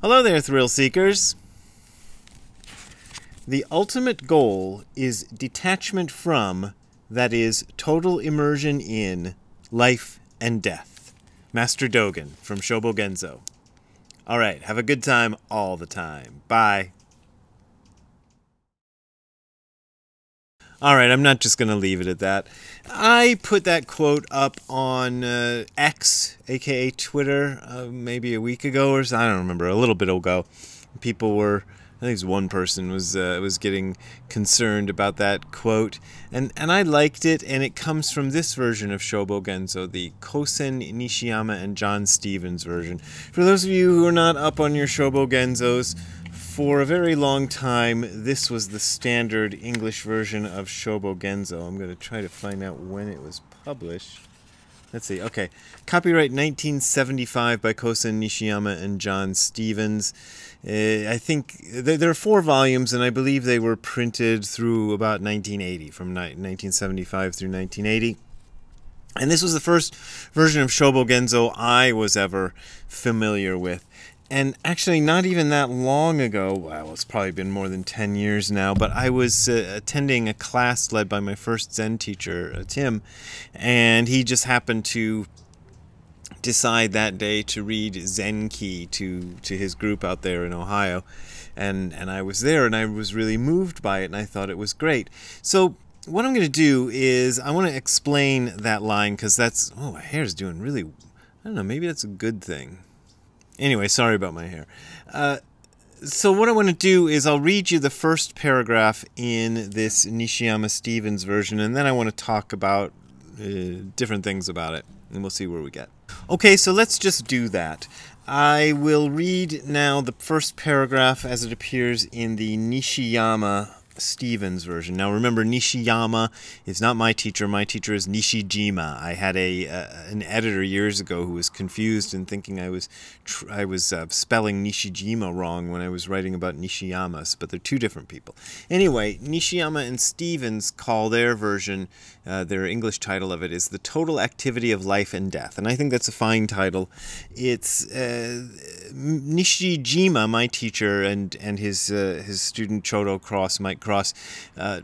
Hello there, thrill seekers. The ultimate goal is detachment from, that is, total immersion in, life and death. Master Dogen from Shobogenzo. Alright, have a good time all the time. Bye. Alright, I'm not just going to leave it at that. I put that quote up on X, aka Twitter, maybe a week ago or so. I don't remember, a little bit ago. People were, I think one person was getting concerned about that quote. And I liked it, and it comes from this version of Shobogenzo, the Kosen Nishiyama and John Stevens version. For those of you who are not up on your Shobogenzos, for a very long time, this was the standard English version of Shobogenzo. I'm going to try to find out when it was published. Let's see. Okay. Copyright 1975 by Kosen Nishiyama and John Stevens. I think there are 4 volumes, and I believe they were printed through about 1980, from 1975 through 1980. And this was the first version of Shobogenzo I was ever familiar with. And actually, not even that long ago, well, it's probably been more than 10 years now, but I was attending a class led by my first Zen teacher, Tim, and he just happened to decide that day to read Zenki to his group out there in Ohio. And I was there, and I was really moved by it, and I thought it was great. So what I'm going to do is I want to explain that line, because that's, oh, my hair's doing really, I don't know, maybe that's a good thing. Anyway, sorry about my hair. So what I want to do is I'll read you the first paragraph in this Nishiyama Stevens version, and then I want to talk about different things about it, and we'll see where we get. Okay, so let's just do that. I will read now the first paragraph as it appears in the Nishiyama Stevens version. Now remember, Nishiyama is not my teacher. My teacher is Nishijima. I had an editor years ago who was confused and thinking I was spelling Nishijima wrong when I was writing about Nishiyamas, but they're two different people. Anyway, Nishiyama and Stevens call their version, their English title of it is The Total Activity of Life and Death, and I think that's a fine title. It's Nishijima, my teacher, and his student Chodo Mike Cross,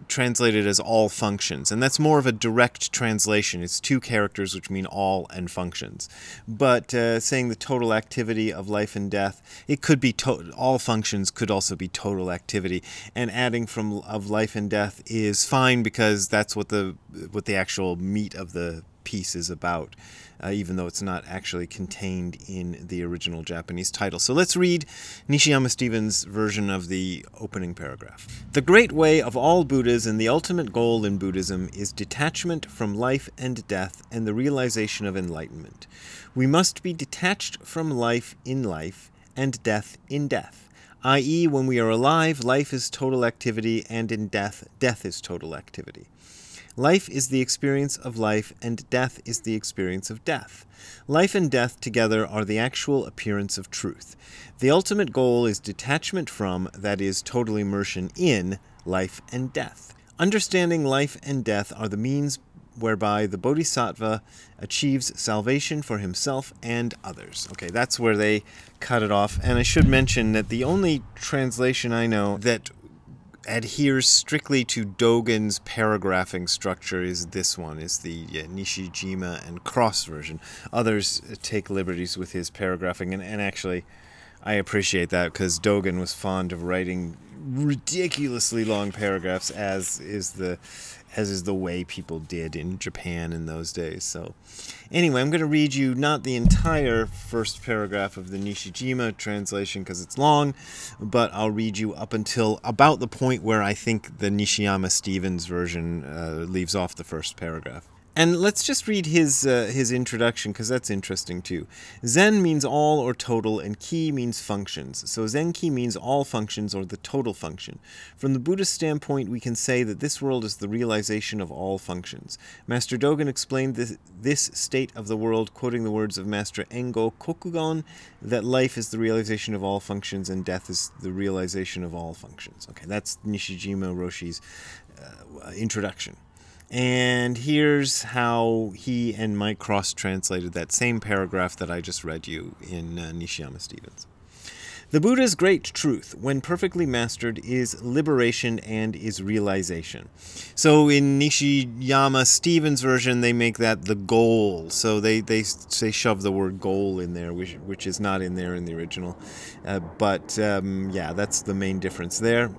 translated as all functions, and that's more of a direct translation. It's 2 characters which mean all and functions. But saying the total activity of life and death, it could be all functions could also be total activity, and adding from of life and death is fine because that's what the actual meat of the piece is about, even though it's not actually contained in the original Japanese title. So let's read Nishiyama Stevens' version of the opening paragraph. The great way of all Buddhas and the ultimate goal in Buddhism is detachment from life and death and the realization of enlightenment. We must be detached from life in life and death in death, i.e., when we are alive, life is total activity, and in death, death is total activity. Life is the experience of life, and death is the experience of death. Life and death together are the actual appearance of truth. The ultimate goal is detachment from, that is, total immersion in, life and death. Understanding life and death are the means whereby the Bodhisattva achieves salvation for himself and others. Okay, that's where they cut it off. And I should mention that the only translation I know that adheres strictly to Dogen's paragraphing structure is this one, is the Nishijima and Cross version. Others take liberties with his paragraphing, and actually I appreciate that, because Dogen was fond of writing ridiculously long paragraphs, as is the way people did in Japan in those days. So anyway, I'm going to read you not the entire first paragraph of the Nishijima translation because it's long, but I'll read you up until about the point where I think the Nishiyama Stevens version leaves off the first paragraph. And let's just read his introduction, because that's interesting too. Zen means all or total, and ki means functions. So Zenki means all functions, or the total function. From the Buddhist standpoint, we can say that this world is the realization of all functions. Master Dogen explained this state of the world, quoting the words of Master Engo Kokugon, that life is the realization of all functions, and death is the realization of all functions. Okay, that's Nishijima Roshi's introduction. And here's how he and Mike Cross translated that same paragraph that I just read you in Nishiyama Stevens. The Buddha's great truth, when perfectly mastered, is liberation and is realization. So in Nishiyama Stevens' version, they make that the goal. So they shove the word goal in there, which is not in there in the original. Yeah, that's the main difference there.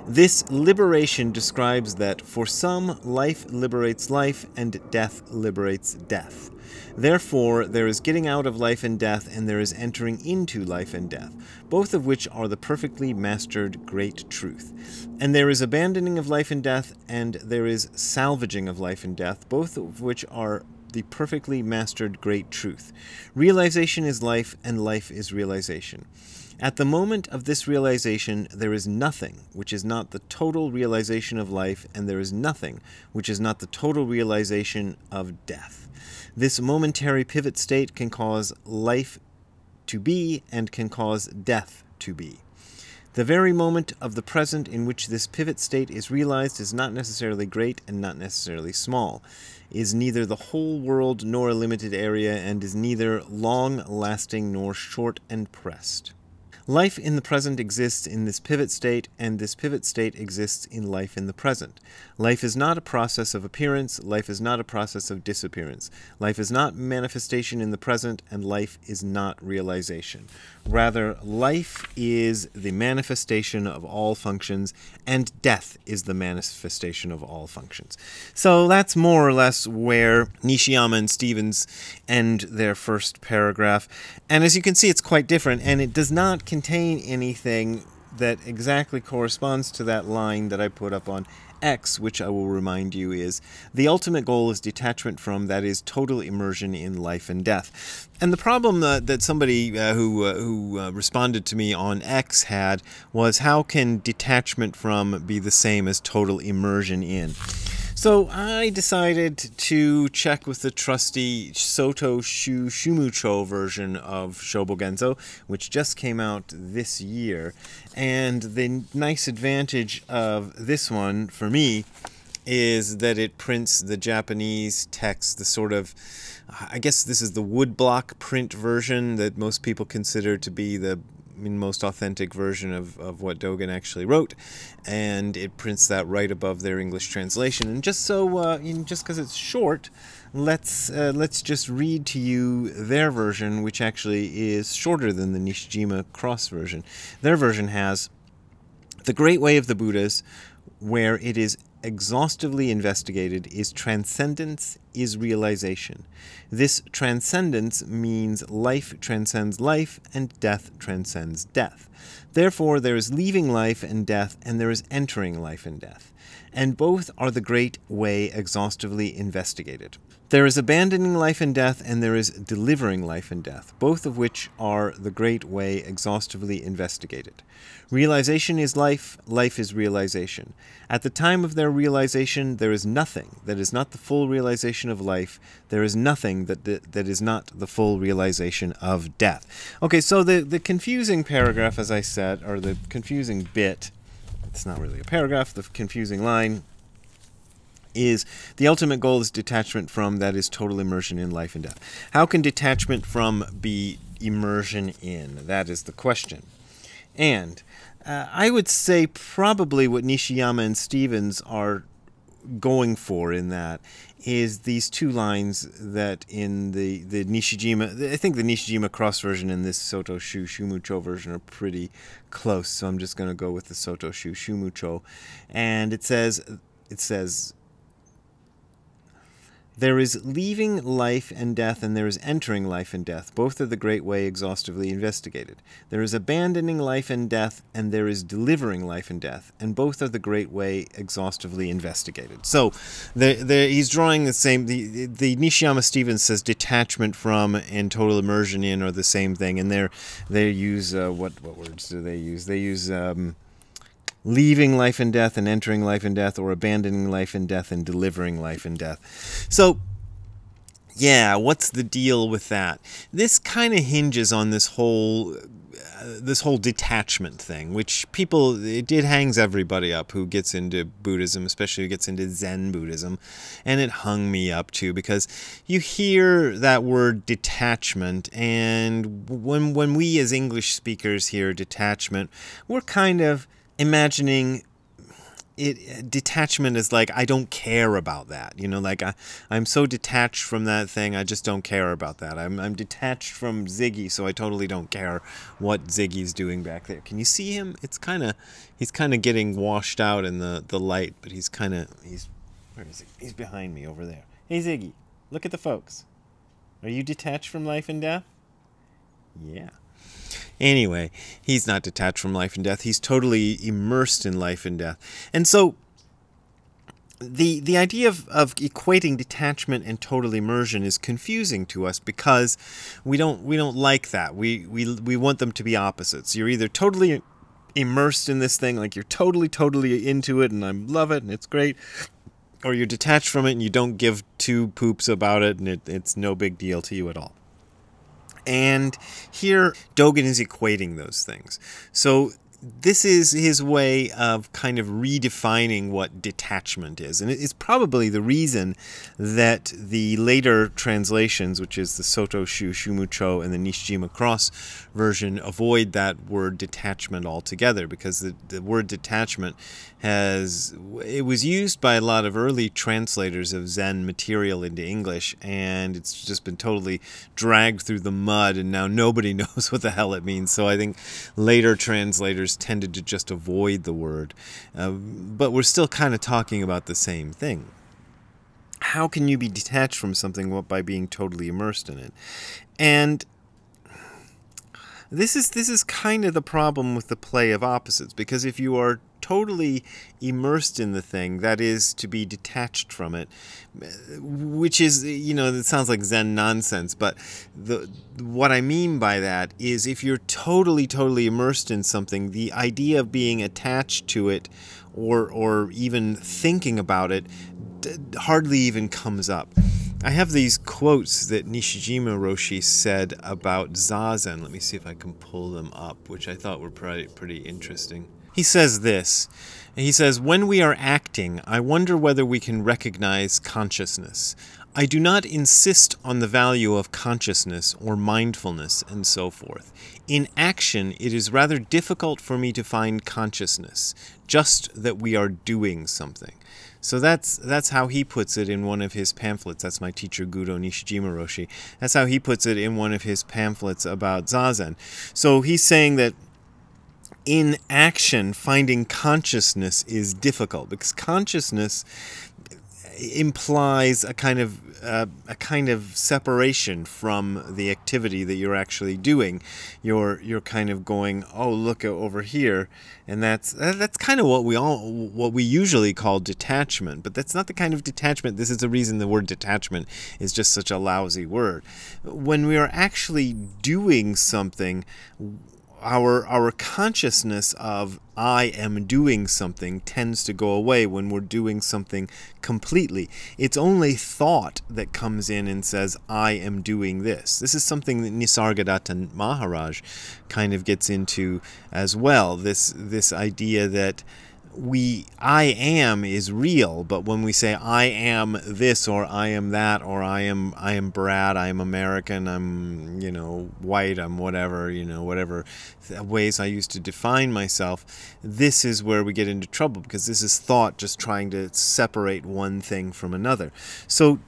This liberation describes that for some, life liberates life and death liberates death. Therefore, there is getting out of life and death, and there is entering into life and death, both of which are the perfectly mastered great truth. And there is abandoning of life and death, and there is salvaging of life and death, both of which are the perfectly mastered great truth. Realization is life, and life is realization. At the moment of this realization, there is nothing which is not the total realization of life, and there is nothing which is not the total realization of death. This momentary pivot state can cause life to be and can cause death to be. The very moment of the present in which this pivot state is realized is not necessarily great and not necessarily small, is neither the whole world nor a limited area, and is neither long-lasting nor short and pressed. Life in the present exists in this pivot state, and this pivot state exists in life in the present. Life is not a process of appearance, life is not a process of disappearance. Life is not manifestation in the present, and life is not realization. Rather, life is the manifestation of all functions, and death is the manifestation of all functions. So that's more or less where Nishiyama and Stevens end their first paragraph. And as you can see, it's quite different, and it does not contain anything that exactly corresponds to that line that I put up on X, which I will remind you is the ultimate goal is detachment from, that is, total immersion in life and death. And the problem that somebody who responded to me on X had was, how can detachment from be the same as total immersion in? So I decided to check with the trusty Soto Shumucho version of Shobogenzo, which just came out this year. And the nice advantage of this one, for me, is that it prints the Japanese text, the sort of, I guess this is the woodblock print version that most people consider to be the most authentic version of what Dogen actually wrote, and it prints that right above their English translation. And just so, just because it's short, let's just read to you their version, which actually is shorter than the Nishijima Cross version. Their version has the great way of the Buddhas, where it is exhaustively investigated, is transcendence, is realization. This transcendence means life transcends life and death transcends death. Therefore, there is leaving life and death, and there is entering life and death. And both are the great way exhaustively investigated. There is abandoning life and death, and there is delivering life and death, both of which are the great way exhaustively investigated. Realization is life, life is realization. At the time of their realization, there is nothing that is not the full realization of life. There is nothing that is not the full realization of death. Okay, so the confusing paragraph, as I said, or the confusing bit, it's not really a paragraph, the confusing line, is the ultimate goal is detachment from, that is, total immersion in life and death. How can detachment from be immersion in? That is the question. And I would say probably what Nishiyama and Stevens are going for in that is these two lines that in the Nishijima, I think the Nishijima Cross version and this Soto Shumucho version are pretty close, so I'm just going to go with the Soto Shumucho. And it says, there is leaving life and death, and there is entering life and death. Both are the great way exhaustively investigated. There is abandoning life and death, and there is delivering life and death, and both are the great way exhaustively investigated. So he's drawing the same, the Nishiyama Stevens says detachment from and total immersion in are the same thing, and they use, what words do they use? They use leaving life and death and entering life and death, or abandoning life and death and delivering life and death. So, yeah, what's the deal with that? This kind of hinges on this whole this whole detachment thing, which it hangs everybody up who gets into Buddhism, especially who gets into Zen Buddhism, and it hung me up too, because you hear that word detachment, and when we as English speakers hear detachment, we're kind of imagining detachment is like, I don't care about that, like I'm so detached from that thing, I just don't care about that. I'm detached from Ziggy, so I totally don't care what Ziggy's doing back there. Can you see him? He's kind of getting washed out in the light, but he's where is he? He's behind me over there. Hey Ziggy, look at the folks. Are you detached from life and death? Yeah. Anyway, he's not detached from life and death. He's totally immersed in life and death. And so the idea of equating detachment and total immersion is confusing to us, because we don't like that. We want them to be opposites. You're either totally immersed in this thing, like you're totally into it and I love it and it's great, or you're detached from it and you don't give two poops about it and it's no big deal to you at all. And here, Dogen is equating those things. So this is his way of kind of redefining what detachment is. And it's probably the reason that the later translations, which is the Soto Shu Shumucho and the Nishijima Cross version, avoid that word detachment altogether, because the word detachment it was used by a lot of early translators of Zen material into English, and it's just been totally dragged through the mud, and now nobody knows what the hell it means. So I think later translators tended to just avoid the word. But we're still kind of talking about the same thing. How can you be detached from something by being totally immersed in it? And this is kind of the problem with the play of opposites, because if you are totally immersed in the thing, that is to be detached from it, which is, it sounds like Zen nonsense, but what I mean by that is, if you're totally immersed in something, the idea of being attached to it or even thinking about it hardly even comes up. I have these quotes that Nishijima Roshi said about Zazen. Let me see if I can pull them up, which I thought were pretty interesting. He says this. He says, "When we are acting, I wonder whether we can recognize consciousness. I do not insist on the value of consciousness or mindfulness and so forth. In action, it is rather difficult for me to find consciousness, just that we are doing something." So that's how he puts it in one of his pamphlets. That's my teacher, Gudo Nishijima Roshi. That's how he puts it in one of his pamphlets about Zazen. So he's saying that in action, finding consciousness is difficult, because consciousness implies a kind of separation from the activity that you're actually doing. You're kind of going, oh, look over here, and that's kind of what we usually call detachment. But that's not the kind of detachment. This is the reason the word detachment is just such a lousy word. When we are actually doing something, our consciousness of I am doing something tends to go away when we're doing something completely. It's only thought that comes in and says, I am doing this. This is something that Nisargadatta Maharaj kind of gets into as well. This idea that I am is real, but when we say I am this or I am that or I am Brad, I am American, I'm white, I'm whatever, whatever ways I used to define myself, this is where we get into trouble, because this is thought just trying to separate one thing from another. So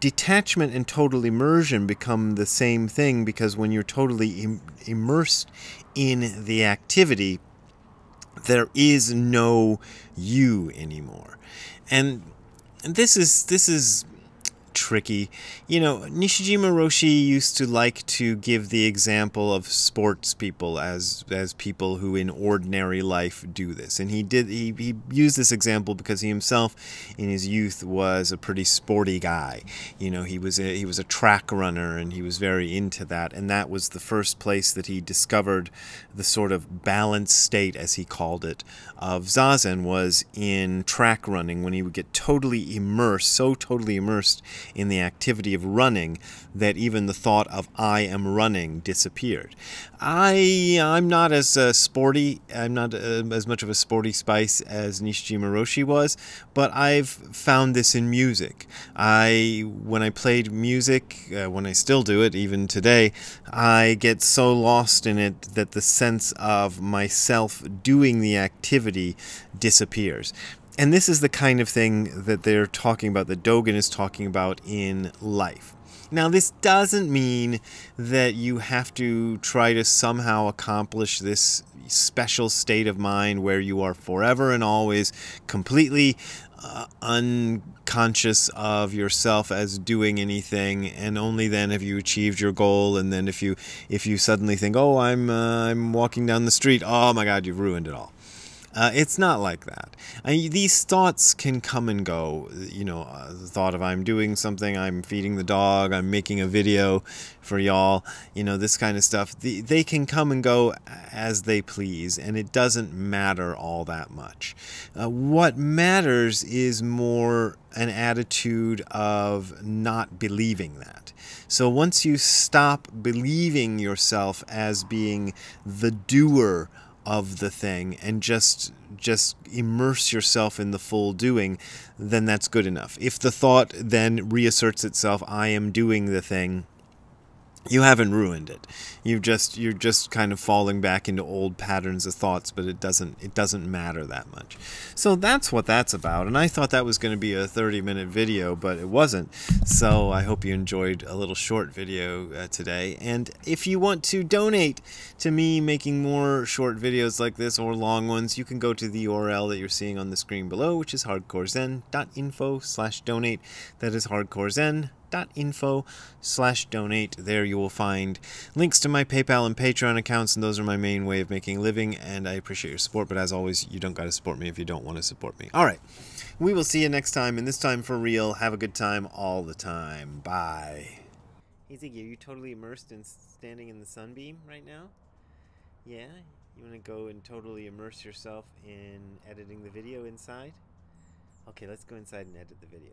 detachment and total immersion become the same thing, because when you're totally immersed in the activity, there is no you anymore. And this is tricky. Nishijima Roshi used to like to give the example of sports people as people who in ordinary life do this. And he used this example because he himself in his youth was a pretty sporty guy. He was a track runner, and he was very into that, and that was the first place that he discovered the sort of balanced state, as he called it, of Zazen, was in track running, when he would get totally immersed in the activity of running that even the thought of I am running disappeared. I'm not as sporty. I'm not as much of a sporty spice as Nishijima Roshi was, but I've found this in music. When I played music, when I still do it, even today, I get so lost in it that the sense of myself doing the activity disappears. And this is the kind of thing that they're talking about, that Dogen is talking about in life. Now, this doesn't mean that you have to try to somehow accomplish this special state of mind where you are forever and always completely unconscious of yourself as doing anything, and only then have you achieved your goal. And then if you suddenly think, oh, I'm walking down the street, oh my God, you've ruined it all. It's not like that. These thoughts can come and go. The thought of I'm doing something, I'm feeding the dog, I'm making a video for y'all, this kind of stuff. They can come and go as they please, and it doesn't matter all that much. What matters is more an attitude of not believing that. So once you stop believing yourself as being the doer of the thing and just immerse yourself in the full doing, then that's good enough. If the thought then reasserts itself, I am doing the thing, you haven't ruined it. You're just kind of falling back into old patterns of thoughts, but it doesn't matter that much. So that's what that's about. And I thought that was going to be a 30-minute video, but it wasn't. So I hope you enjoyed a little short video today. And if you want to donate to me making more short videos like this or long ones, you can go to the URL that you're seeing on the screen below, which is hardcorezen.info/donate. That is hardcorezen.info/donate. There you will find links to my PayPal and Patreon accounts, and those are my main way of making a living, and I appreciate your support. But as always, you don't got to support me if you don't want to support me. All right, we will see you next time, and this time for real. Have a good time all the time. Bye. Hey Ziggy, are you totally immersed in standing in the sunbeam right now? Yeah? You want to go and totally immerse yourself in editing the video inside? Okay, let's go inside and edit the video.